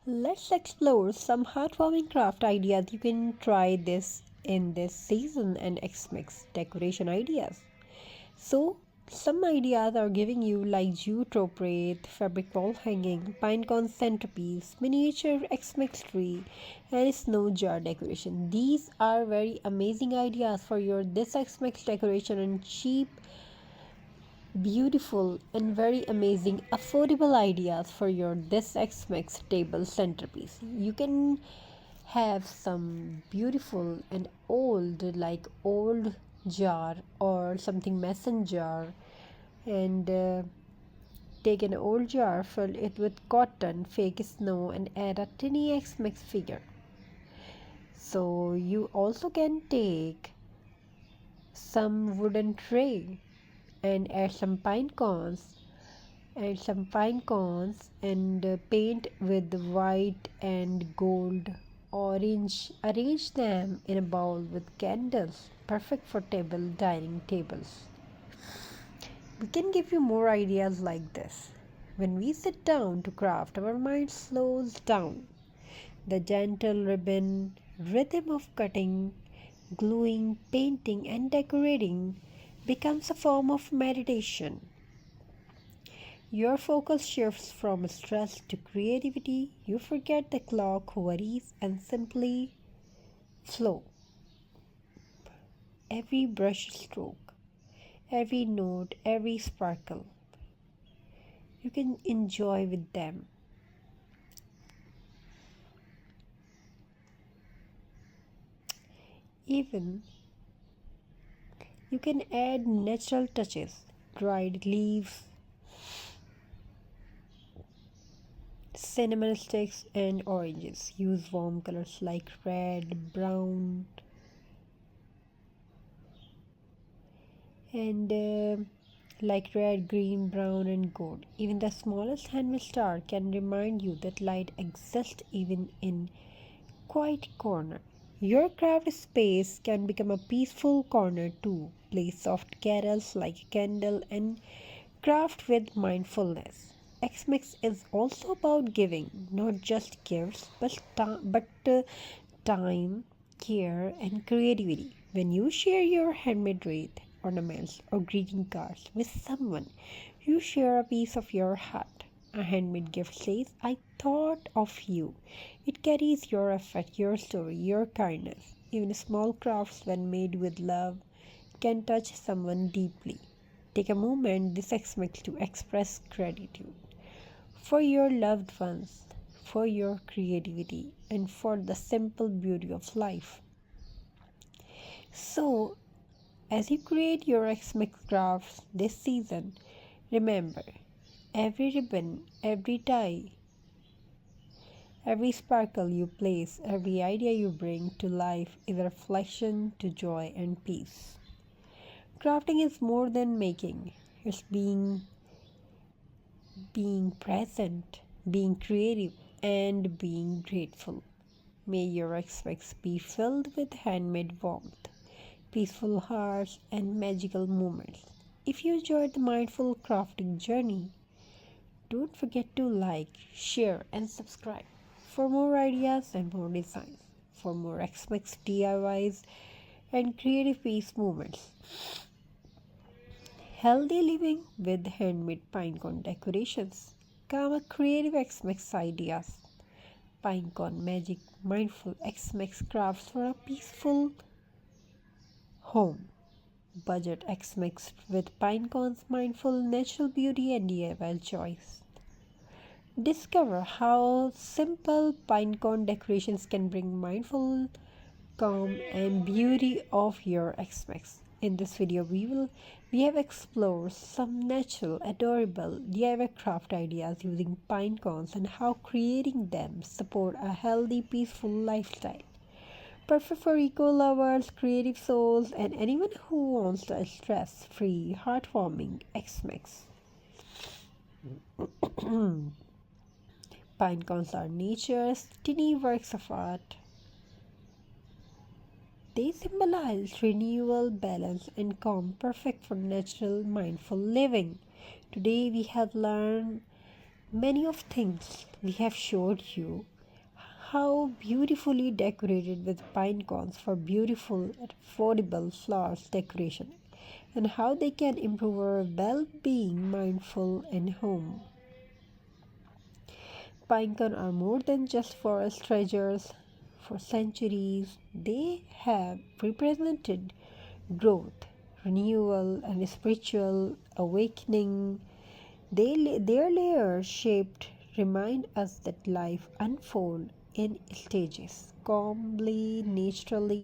Let's explore some heartwarming craft ideas you can try this in this season and X-Mix decoration ideas. So, some ideas are giving you like jute rope wreath, fabric wall hanging, pine cone centerpiece, miniature X-Mix tree, and snow jar decoration. These are very amazing ideas for your this X-Mix decoration and cheap, beautiful, and very amazing affordable ideas for your this X-Mix table centerpiece. You can have some beautiful and old jar or something mason jar and take an old jar, fill it with cotton, fake snow, and add a tiny X Mix figure. So you also can take some wooden tray and add some pine cones and paint with white and gold orange. Arrange them in a bowl with candles, perfect for table dining tables. We can give you more ideas like this. When we sit down to craft, our mind slows down. The gentle ribbon rhythm of cutting, gluing, painting, and decorating becomes a form of meditation. Your focus shifts from stress to creativity. You forget the clock, worries, and simply flow. Every brush stroke, every note, every sparkle, you can enjoy with them. Even you can add natural touches, dried leaves, cinnamon sticks, and oranges. Use warm colors like red, brown, and like red, green, brown, and gold. Even the smallest handmade star can remind you that light exists even in quiet corner. Your craft space can become a peaceful corner too. Play soft carols like a candle and craft with mindfulness. Xmix is also about giving, not just gifts, but time, care, and creativity. When you share your handmade wreath, ornaments, or greeting cards with someone, you share a piece of your heart. A handmade gift says, I thought of you. It carries your effort, your story, your kindness. Even small crafts, when made with love, can touch someone deeply. Take a moment this Xmas to express gratitude for your loved ones, for your creativity, and for the simple beauty of life. So, as you create your Xmas crafts this season, remember every ribbon, every tie, every sparkle you place, every idea you bring to life is a reflection to joy and peace. Crafting is more than making, it's being present, being creative, and being grateful. May your Xmas be filled with handmade warmth, peaceful hearts, and magical moments. If you enjoyed the mindful crafting journey, don't forget to like, share, and subscribe for more ideas and more designs, for more Xmas DIYs and creative peace moments. Healthy living with handmade pinecone decorations. Come up creative Xmas ideas. Pinecone magic, mindful Xmas crafts for a peaceful home. Budget Xmas with pinecones, mindful natural beauty and DIY choice. Discover how simple pinecone decorations can bring mindful calm and beauty of your Xmas. In this video we have explored some natural adorable DIY craft ideas using pine cones and how creating them support a healthy peaceful lifestyle. Perfect for eco lovers, creative souls, and anyone who wants a stress free, heartwarming Xmas. Pine cones are nature's tiny works of art. They symbolize renewal, balance, and calm, perfect for natural, mindful living. Today we have learned Many of things we have showed you how beautifully decorated with pine cones for beautiful and affordable flowers decoration, and how they can improve our well-being mindful in home. Pine cones are more than just forest treasures. For centuries, they have represented growth, renewal, and spiritual awakening. Their layers shaped remind us that life unfolds in stages, calmly, naturally,